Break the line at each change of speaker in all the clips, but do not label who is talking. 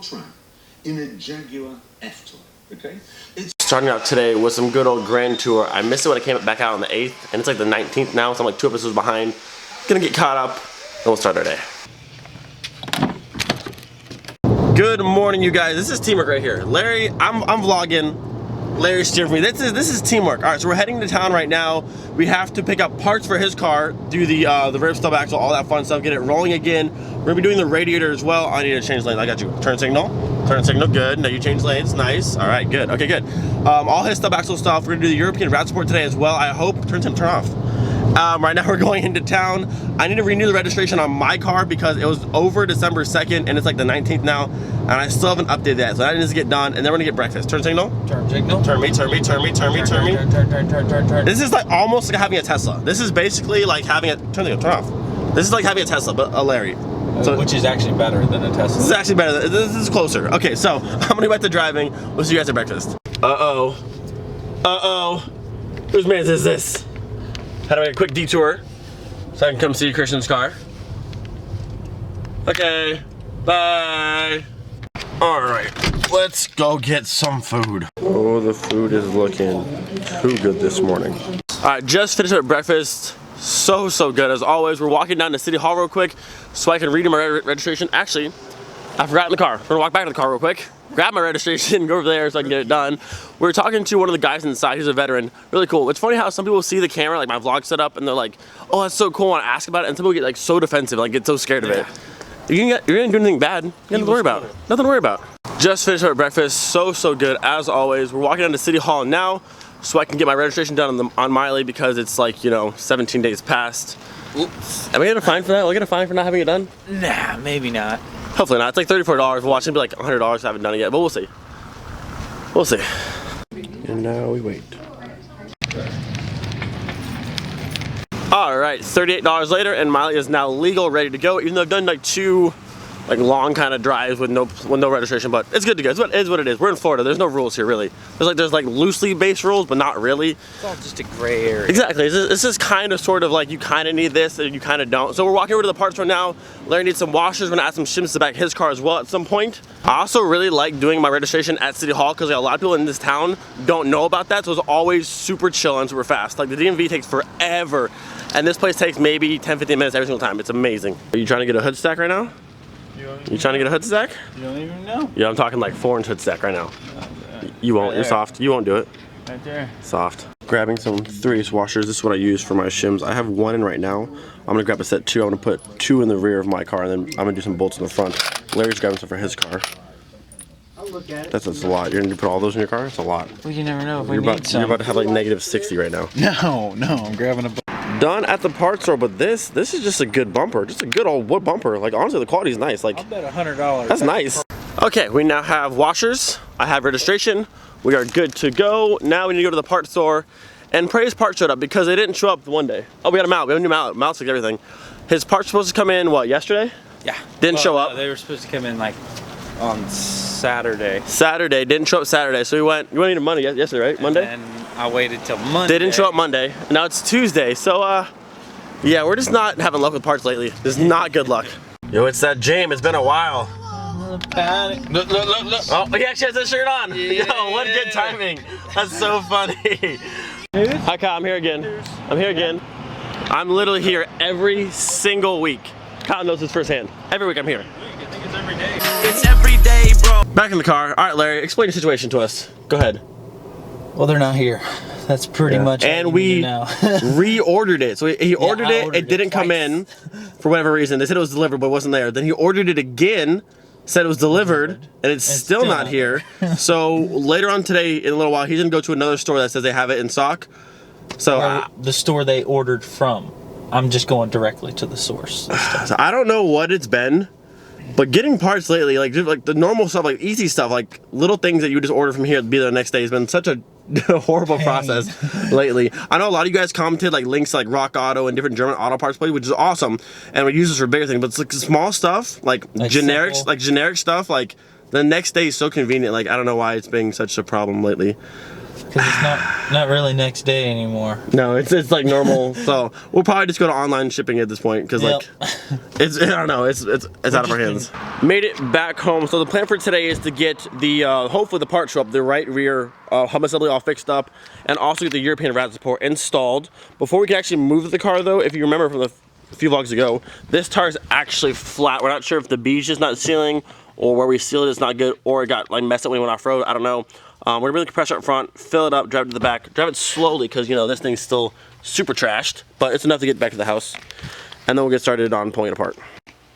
track in a Jaguar F-Type, okay? It's
starting out today with some good old Grand Tour. I missed it when I came back out on the 8th, and it's like the 19th now, so I'm like 2 episodes behind. Gonna get caught up, and we'll start our day. Good morning, you guys. This is teamwork right here. Larry, I'm vlogging. Larry's steering for me. This is teamwork. All right, so we're heading to town right now. We have to pick up parts for his car, do the rib stub axle, all that fun stuff, get it rolling again. We're gonna be doing the radiator as well. I need to change lanes. I got you. Turn signal, good. Now you change lanes, nice. All right, good, okay, good. All his stub axle stuff. We're gonna do the European route support today as well, I hope. Turn off. Right now we're going into town. I need to renew the registration on my car because it was over December 2nd and it's like the 19th now, and I still haven't updated that, so that needs to get done, and then we're gonna get breakfast. Turn signal. Turn me. This is like almost like having a Tesla. This is basically like having a, turn off. This is like having a Tesla, but a Larry.
So, which is actually better than a Tesla.
This is actually better. This is closer. Okay, so I'm gonna go back to driving. We'll see you guys at breakfast. Whose man's is this? Had to make a quick detour so I can come see Christian's car. Okay, bye. All right, let's go get some food. Oh, the food is looking too good this morning. All right, just finished up breakfast. So good as always. We're walking down to City Hall real quick so I can renew my registration. Actually, I forgot in the car. We're gonna walk back to the car real quick, grab my registration, go over there so I can get it done. We were talking to one of the guys inside. He's a veteran. Really cool. It's funny how some people see the camera, like my vlog set up, and they're like, oh, that's so cool, I want to ask about it, and some people get like so defensive, like get so scared of it. You're gonna do anything bad, nothing to worry about. Nothing to worry about. Just finished our breakfast. So good as always. We're walking down to City Hall now so I can get my registration done on Miley because it's like, you know, 17 days past. Oops. Am I getting a fine for that? Will I get a fine for not having it done?
Nah, maybe not.
Hopefully not. It's like $34. We'll watch it be like $100 if I haven't done it yet, but we'll see. We'll see. And now we wait. All right, $38 later, and Miley is now legal, ready to go. Even though I've done like 2 like long kind of drives with no registration, but it's good to go. It is what it is. We're in Florida. There's no rules here really. There's like loosely based rules, but not really.
It's all just a gray area.
Exactly. It's just kind of sort of like you kind of need this and you kind of don't. So we're walking over to the parts right now. Larry needs some washers. We're gonna add some shims to the back of his car as well at some point. I also really like doing my registration at City Hall because like, a lot of people in this town don't know about that. So it's always super chill and super fast. Like the DMV takes forever, and this place takes maybe 10-15 minutes every single time. It's amazing. Are you trying to get a hood stack right now? You trying to get a hood stack?
You don't even know.
Yeah, I'm talking like 4-inch hood stack right now. You won't, you're soft. You won't do it.
Right there. Soft.
Grabbing some 3/8 washers. This is what I use for my shims. I have 1 in right now. I'm gonna grab a set 2. I'm gonna put 2 in the rear of my car, and then I'm gonna do some bolts in the front. Larry's grabbing some for his car. That's a lot. You're gonna put all those in your car? That's a lot.
Well, you never know if
you're about to have like -60 right now.
No, I'm grabbing a.
Done at the parts store, but this is just a good bumper, just a good old wood bumper. Like honestly, the quality is nice. Like
I'll bet $100.
That's nice. Okay, we now have washers. I have registration. We are good to go. Now we need to go to the parts store, and Prey's part showed up because they didn't show up one day. Oh, we got a mount. We have a new mount. Mounts like everything. His part's supposed to come in what, yesterday?
Yeah.
Didn't show up.
No, they were supposed to come in like on Saturday.
Saturday didn't show up Saturday, so we went. You needed money yesterday, right? Monday.
And I waited till Monday.
They didn't show up Monday. Now it's Tuesday, so yeah, we're just not having luck with parts lately. This is not good luck. Yo, it's that James. It's been a while. Look. Oh, he actually has that shirt on. Yeah. Yo, what good timing. That's so funny. Hi, Kyle. I'm here again. I'm literally here every single week. Kyle knows this firsthand. Every week I'm here.
I think it's every day.
It's every day, bro. Back in the car. All right, Larry, explain your situation to us. Go ahead.
Well, they're not here. That's pretty much
and we reordered it. So he ordered it. It didn't come in for whatever reason. They said it was delivered, but it wasn't there. Then he ordered it again, said it was delivered, and it's still not here. So later on today, in a little while, he's gonna go to another store that says they have it in stock. So
the store they ordered from. I'm just going directly to the source.
So I don't know what it's been, but getting parts lately, like just like the normal stuff, like easy stuff, like little things that you just order from here to be there the next day, has been such a horrible process lately. I know a lot of you guys commented like links to like Rock Auto and different German auto parts places, which is awesome, and we use this for bigger things. But it's like small stuff, like generic stuff, like the next day is so convenient. Like I don't know why it's being such a problem lately.
Because it's not really next day anymore.
No, it's like normal. So we'll probably just go to online shipping at this point because like it's I don't know, it's out of our hands. Made it back home. So the plan for today is to get the hopefully the part show up, the right rear hub assembly all fixed up, and also get the European rad support installed. Before we can actually move the car though, if you remember from the few vlogs ago, this tire is actually flat. We're not sure if the bead's just not sealing, or where we sealed it is not good, or it got like messed up when we went off road. I don't know. We're gonna bring the compressor up front, fill it up, drive it to the back, drive it slowly because you know this thing's still super trashed, but it's enough to get back to the house, and then we'll get started on pulling it apart.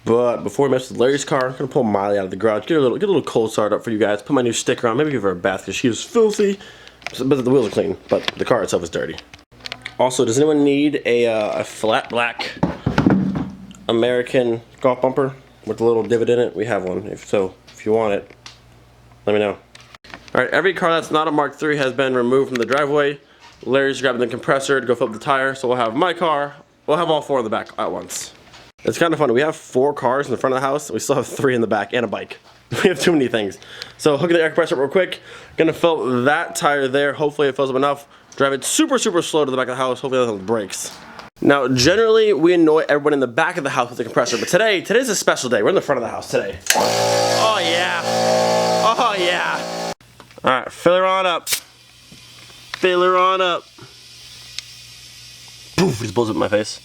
But before we mess with Larry's car, I'm gonna pull Miley out of the garage, get a little cold start up for you guys, put my new sticker on, maybe give her a bath because she is filthy, but the wheels are clean, but the car itself is dirty. Also, does anyone need a flat black American golf bumper with a little divot in it? We have one. If you want it, let me know. Alright, every car that's not a Mark III has been removed from the driveway. Larry's grabbing the compressor to go fill up the tire, so we'll have my car, we'll have all 4 in the back at once. It's kind of funny, we have 4 cars in the front of the house, we still have 3 in the back and a bike. We have too many things. So hooking the air compressor up real quick, gonna fill that tire there, hopefully it fills up enough. Drive it super slow to the back of the house, hopefully nothing breaks. Now, generally, we annoy everyone in the back of the house with the compressor, but today's a special day. We're in the front of the house today. Oh yeah, oh yeah. All right, fill her on up. Fill her on up. Poof, he just blows up in my face.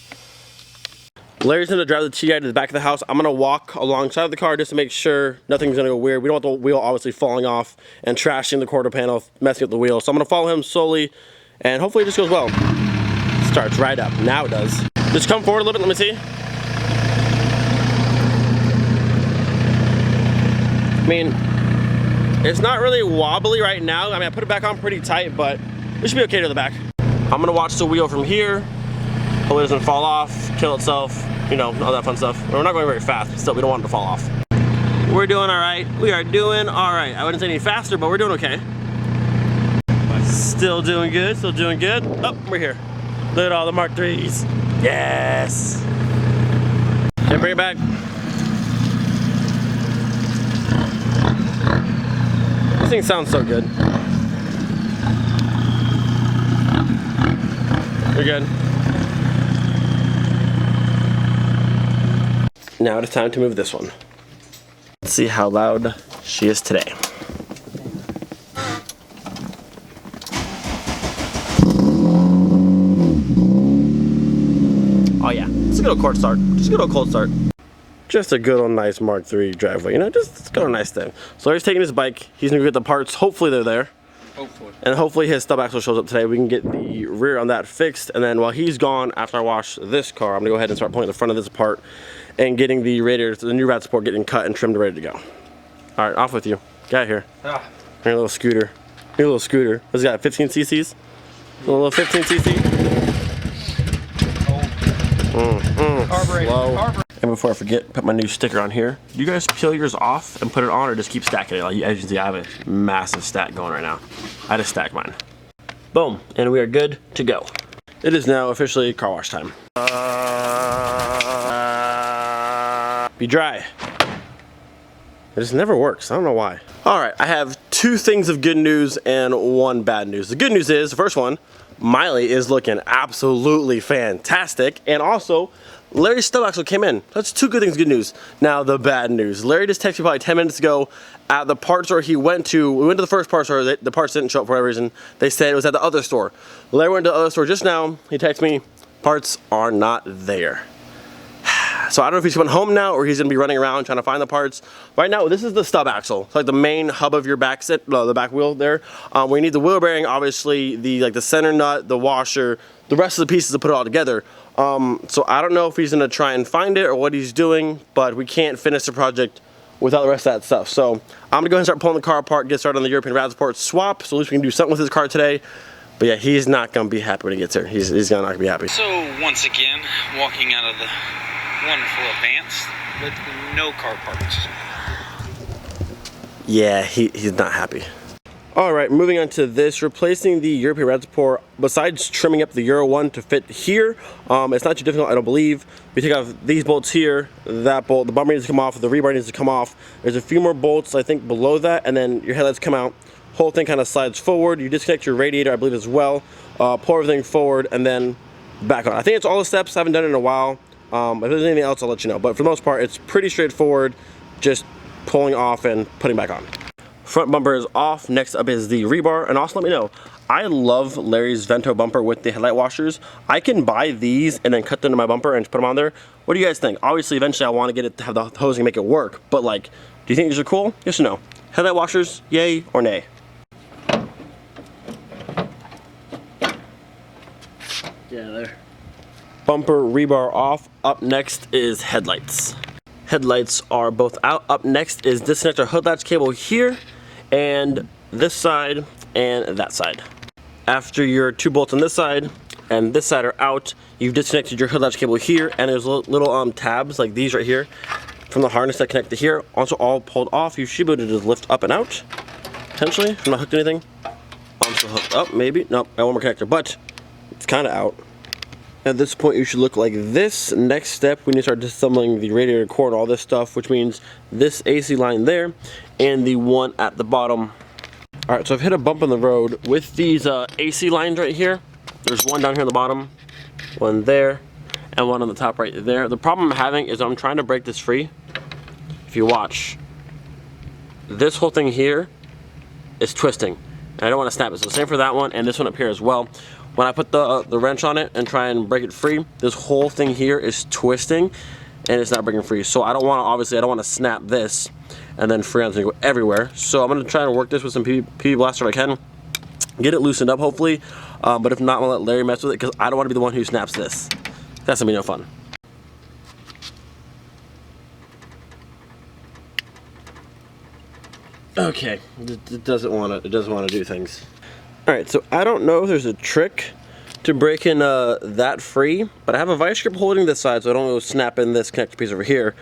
Larry's gonna drive the TI to the back of the house. I'm gonna walk alongside of the car just to make sure nothing's gonna go weird. We don't want the wheel obviously falling off and trashing the quarter panel, messing up the wheel. So I'm gonna follow him slowly, and hopefully it just goes well. Starts right up. Now it does. Just come forward a little bit, let me see. I mean, it's not really wobbly right now. I mean, I put it back on pretty tight, but it should be okay to the back. I'm gonna watch the wheel from here. Hopefully it doesn't fall off, kill itself, you know, all that fun stuff. We're not going very fast, but still, we don't want it to fall off. We're doing all right. We are doing all right. I wouldn't say any faster, but we're doing okay. Still doing good, still doing good. Oh, we're here. Look at all the Mark IIIs. Yes. Okay, bring it back. This thing sounds so good. You're good. Now it is time to move this one. Let's see how loud she is today. Oh yeah, just a good old cold start. Just a good old cold start. Just a good old nice Mark III driveway, you know, just a good old nice thing. So he's taking his bike, he's gonna get the parts, hopefully they're there.
Hopefully.
And hopefully his stub axle shows up today. We can get the rear on that fixed, and then while he's gone, after I wash this car, I'm gonna go ahead and start pulling the front of this apart and getting the radiator, the new rad support getting cut and trimmed and ready to go. All right, off with you. Get out here. Your little scooter. Your little scooter. What's it got, 15 cc's? A little 15 cc? Slow. And before I forget, put my new sticker on here. Do you guys peel yours off and put it on, or just keep stacking it? Like, as you can see, I have a massive stack going right now. I just stacked mine. Boom, and we are good to go. It is now officially car wash time. Be dry. It just never works. I don't know why. All right, I have 2 things of good news and 1 bad news. The good news is, the first one, Miley is looking absolutely fantastic, and also Larry's stub axle came in. That's 2 good things, good news. Now the bad news. Larry just texted me probably 10 minutes ago at the parts store he went to. We went to the first parts store, the parts didn't show up for whatever reason. They said it was at the other store. Larry went to the other store just now, he texted me, parts are not there. So I don't know if he's coming home now or he's gonna be running around trying to find the parts. Right now, this is the stub axle. It's like the main hub of your back the back wheel there. We need the wheel bearing, obviously, the center nut, the washer, the rest of the pieces to put it all together. So I don't know if he's gonna try and find it or what he's doing, but we can't finish the project without the rest of that stuff. So I'm gonna go ahead and start pulling the car apart, get started on the European rad support swap, so at least we can do something with his car today. But yeah, he's not gonna be happy when he gets here. He's not gonna be happy.
So once again, walking out of the wonderful Advance with no car parts.
Yeah, he's not happy. All right, moving on to this, replacing the European rad support. Besides trimming up the Euro 1 to fit here, it's not too difficult, I don't believe. We take off these bolts here, that bolt, the bumper needs to come off, the rebar needs to come off. There's a few more bolts, I think, below that, and then your headlights come out. whole thing kind of slides forward. You disconnect your radiator, I believe, as well. Pull everything forward and then back on. I think it's all the steps. I haven't done it in a while. If there's anything else, I'll let you know. But for the most part, it's pretty straightforward. Just pulling off and putting back on. Front bumper is off. Next up is the rebar. And also let me know, I love Larry's Vento bumper with the headlight washers. I can buy these and then cut them to my bumper and just put them on there. What do you guys think? Obviously, eventually I want to get it to have the hosing make it work. But like, do you think these are cool? Yes or no? Headlight washers, yay or nay? Yeah, there. Bumper rebar off. Up next is headlights. Headlights are both out. Up next is disconnect our hood latch cable here and this side and that side. After your 2 bolts on this side and this side are out, you've disconnected your hood latch cable here, and there's little tabs like these right here from the harness that connect to here. Also all pulled off. You should be able to just lift up and out. Potentially, I'm not hooked to anything. I'm still hooked up, maybe. Nope, I want more connector, but it's kind of out. At this point, you should look like this. Next step, we need to start disassembling the radiator core and all this stuff, which means this AC line there and the one at the bottom. All right, so I've hit a bump in the road with these AC lines right here. There's one down here on the bottom, one there, and one on the top right there. The problem I'm having is I'm trying to break this free. If you watch, this whole thing here is twisting, and I don't want to snap it. So same for that one and this one up here as well. When I put the wrench on it and try and break it free, this whole thing here is twisting and it's not breaking free. So I don't want to, obviously, I don't want to snap this and then Freon's gonna go everywhere. So I'm gonna try and work this with some PV blaster if I can. Get it loosened up, hopefully. But if not, I'm gonna let Larry mess with it because I don't want to be the one who snaps this. That's gonna be no fun. Okay, it doesn't want to do things. All right, so I don't know if there's a trick to breaking that free, but I have a vice grip holding this side, so I don't go snap in this connector piece over here.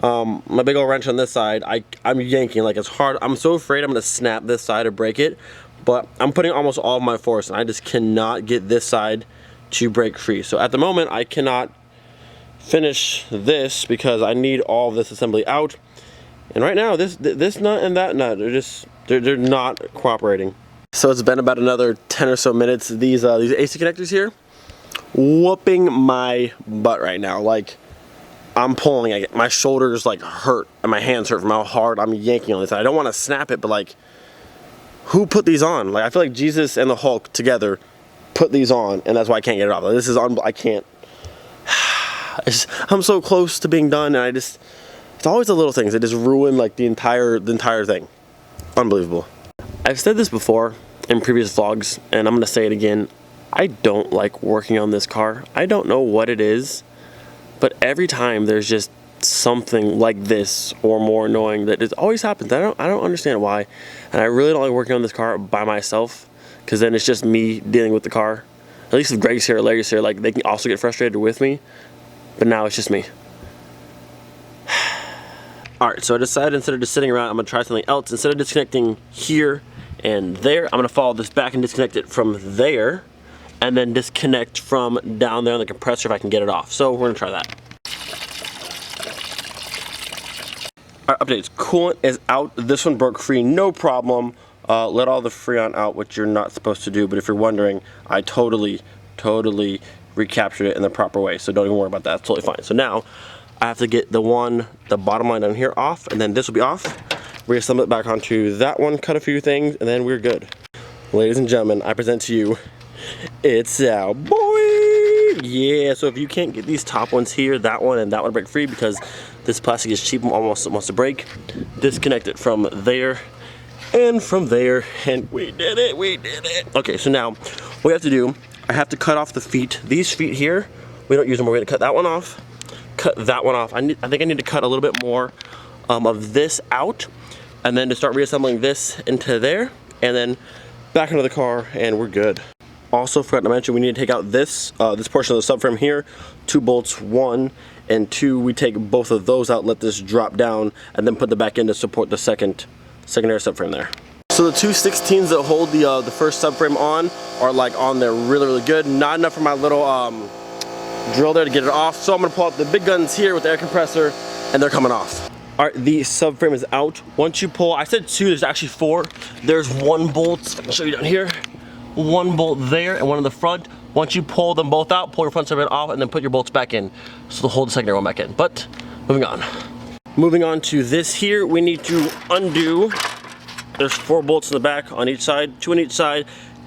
My big old wrench on this side, I'm yanking like it's hard. I'm so afraid I'm gonna snap this side or break it, but I'm putting almost all of my force, and I just cannot get this side to break free. So at the moment, I cannot finish this because I need all of this assembly out. And right now, this nut and that nut, they're not cooperating. So it's been about another 10 or so minutes. These AC connectors here, whooping my butt right now. Like, I'm pulling, my shoulders like hurt and my hands hurt from how hard I'm yanking on this. I don't want to snap it, but like, who put these on? Like, I feel like Jesus and the Hulk together put these on, and that's why I can't get it off. Like, this is I can't. I'm so close to being done, and it's always the little things that just ruin like the entire thing. Unbelievable. I've said this before in previous vlogs, and I'm gonna say it again. I don't like working on this car. I don't know what it is, but every time there's just something like this or more annoying that it always happens. I don't understand why, and I really don't like working on this car by myself, because then it's just me dealing with the car. At least if Greg's here or Larry's here, like, they can also get frustrated with me, but now it's just me. Alright, so I decided instead of just sitting around, I'm going to try something else. Instead of disconnecting here and there, I'm going to follow this back and disconnect it from there, and then disconnect from down there on the compressor if I can get it off. So we're going to try that. Alright, updates. Coolant is out. This one broke free, no problem. Let all the Freon out, which you're not supposed to do, but if you're wondering, I totally recaptured it in the proper way, so don't even worry about that. It's totally fine. So now, I have to get the bottom line down here off, and then this will be off. Reassemble it back onto that one, cut a few things, and then we're good. Ladies and gentlemen, I present to you, it's our boy! Yeah, so if you can't get these top ones here, that one and that one break free because this plastic is cheap and almost wants to break, disconnect it from there and from there, and we did it. Okay, so now, what we have to do, I have to cut off the feet. These feet here, we don't use them, we're gonna cut that one off. Cut that one off. I think I need to cut a little bit more of this out, and then to start reassembling this into there, and then back into the car, and we're good. Also, forgot to mention, we need to take out this portion of the subframe here. 2 bolts, 1 and 2. We take both of those out, let this drop down, and then put the back end to support the secondary subframe there. So the 2 16s that hold the first subframe on are like on there really good. Not enough for my little drill there to get it off, so I'm gonna pull out the big guns here with the air compressor, and they're coming off. All right, the subframe is out. Once you pull, I said 2, there's actually 4. There's 1 bolt, I'll show you down here. 1 bolt there and 1 in the front. Once you pull them both out, pull your front subframe off and then put your bolts back in. So they'll hold the secondary one back in. But moving on. Moving on to this here, we need to undo. There's 4 bolts in the back on each side, 2 on each side.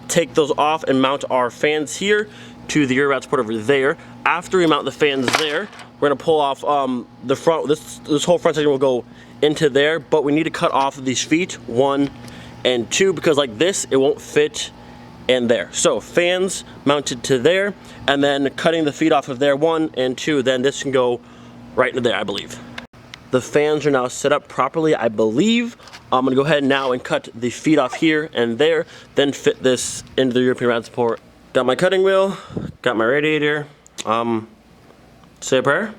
Take those off and mount our fans here to the rear route support over there. After we mount the fans there, we're gonna pull off the front. This whole front section will go into there, but we need to cut off these feet, 1 and 2, because like this, it won't fit in there. So fans mounted to there, and then cutting the feet off of there, 1 and 2, then this can go right into there, I believe. The fans are now set up properly, I believe. I'm gonna go ahead now and cut the feet off here and there, then fit this into the European route support. Got my cutting wheel, got my radiator. Say a prayer.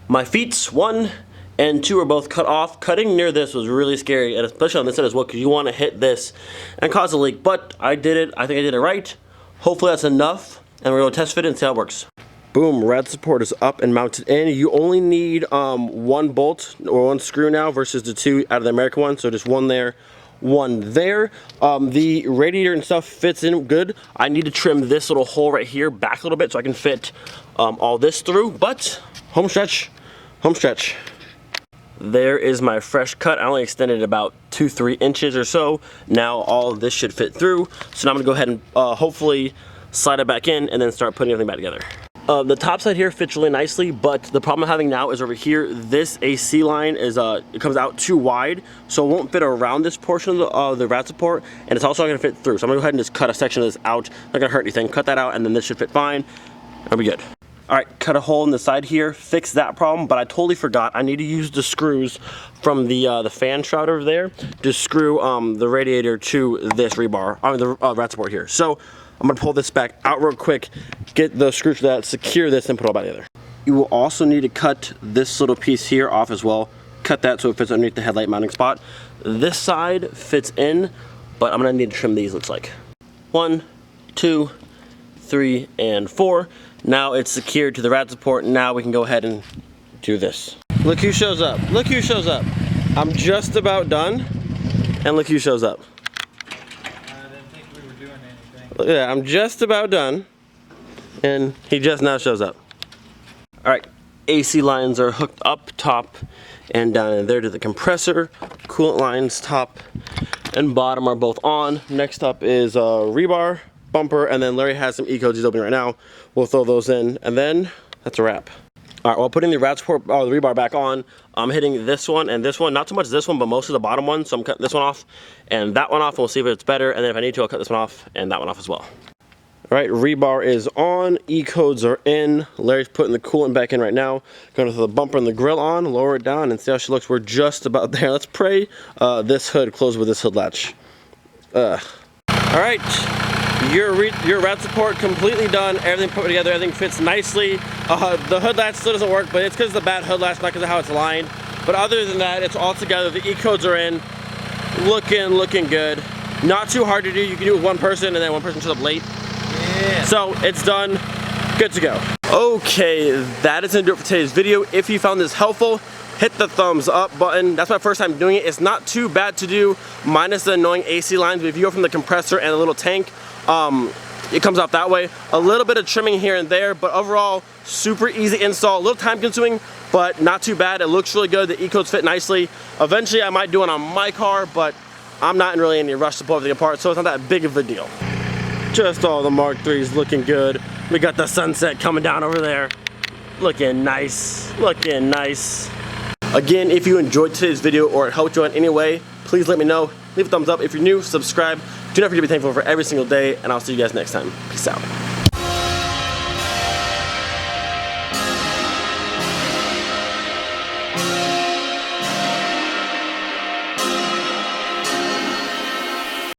My feet, 1 and 2 are both cut off. Cutting near this was really scary, and especially on this side as well, because you want to hit this and cause a leak. But I did it. I think I did it right. Hopefully that's enough, and we're gonna test fit it and see how it works. Boom, rad support is up and mounted in. You only need 1 bolt or 1 screw now versus the 2 out of the American one. So just 1 there, 1 there. The radiator and stuff fits in good. I need to trim this little hole right here back a little bit so I can fit all this through, but home stretch, home stretch. There is my fresh cut. I only extended about 2-3 inches or so. Now all of this should fit through. So now I'm gonna go ahead and hopefully slide it back in and then start putting everything back together. The top side here fits really nicely, but the problem I'm having now is over here, this AC line is, it comes out too wide, so it won't fit around this portion of the rad support, and it's also not gonna fit through. So I'm gonna go ahead and just cut a section of this out. Not gonna hurt anything. Cut that out, and then this should fit fine. I'll be good. All right, cut a hole in the side here, fix that problem, but I totally forgot. I need to use the screws from the fan shroud over there to screw the radiator to this rebar, the rad support here. So I'm gonna pull this back out real quick, get the screws for that, secure this, and put it all back together. You will also need to cut this little piece here off as well. Cut that so it fits underneath the headlight mounting spot. This side fits in, but I'm gonna need to trim these, looks like. 1, 2, 3, and 4. Now it's secured to the rad support. Now we can go ahead and do this. Look who shows up. Look who shows up. I'm just about done, and look who shows up. Yeah, I'm just about done, and he just now shows up. All right, AC lines are hooked up top and down in there to the compressor. Coolant lines top and bottom are both on. Next up is rebar, bumper, and then Larry has some E-codes he's opening right now. We'll throw those in, and then that's a wrap. All right, while putting the rad support, the rebar back on, I'm hitting this one and this one. Not so much this one, but most of the bottom one. So I'm cutting this one off and that one off, and we'll see if it's better. And then if I need to, I'll cut this one off and that one off as well. All right, rebar is on, E-codes are in. Larry's putting the coolant back in right now. Going to throw the bumper and the grill on, lower it down, and see how she looks. We're just about there. Let's pray this hood closes with this hood latch. All right. Your rad support completely done, everything put together, everything fits nicely. The hood latch still doesn't work, but it's because of the bad hood latch, not because of how it's aligned. But other than that, it's all together. The E-codes are in, looking good. Not too hard to do. You can do it with 1 person, and then 1 person shows up late. Yeah. So it's done, good to go. Okay, that is gonna do it for today's video. If you found this helpful, hit the thumbs up button. That's my first time doing it. It's not too bad to do, minus the annoying AC lines. But if you go from the compressor and a little tank, it comes out that way. A little bit of trimming here and there, but overall, super easy install. A little time consuming, but not too bad. It looks really good. The E-codes fit nicely. Eventually, I might do it on my car, but I'm not in really any rush to pull everything apart, so it's not that big of a deal. Just all the Mark IIIs looking good. We got the sunset coming down over there. Looking nice, looking nice. Again, if you enjoyed today's video or it helped you in any way, please let me know. Leave a thumbs up. If you're new, subscribe. Do not forget to be thankful for every single day, and I'll see you guys next time. Peace out.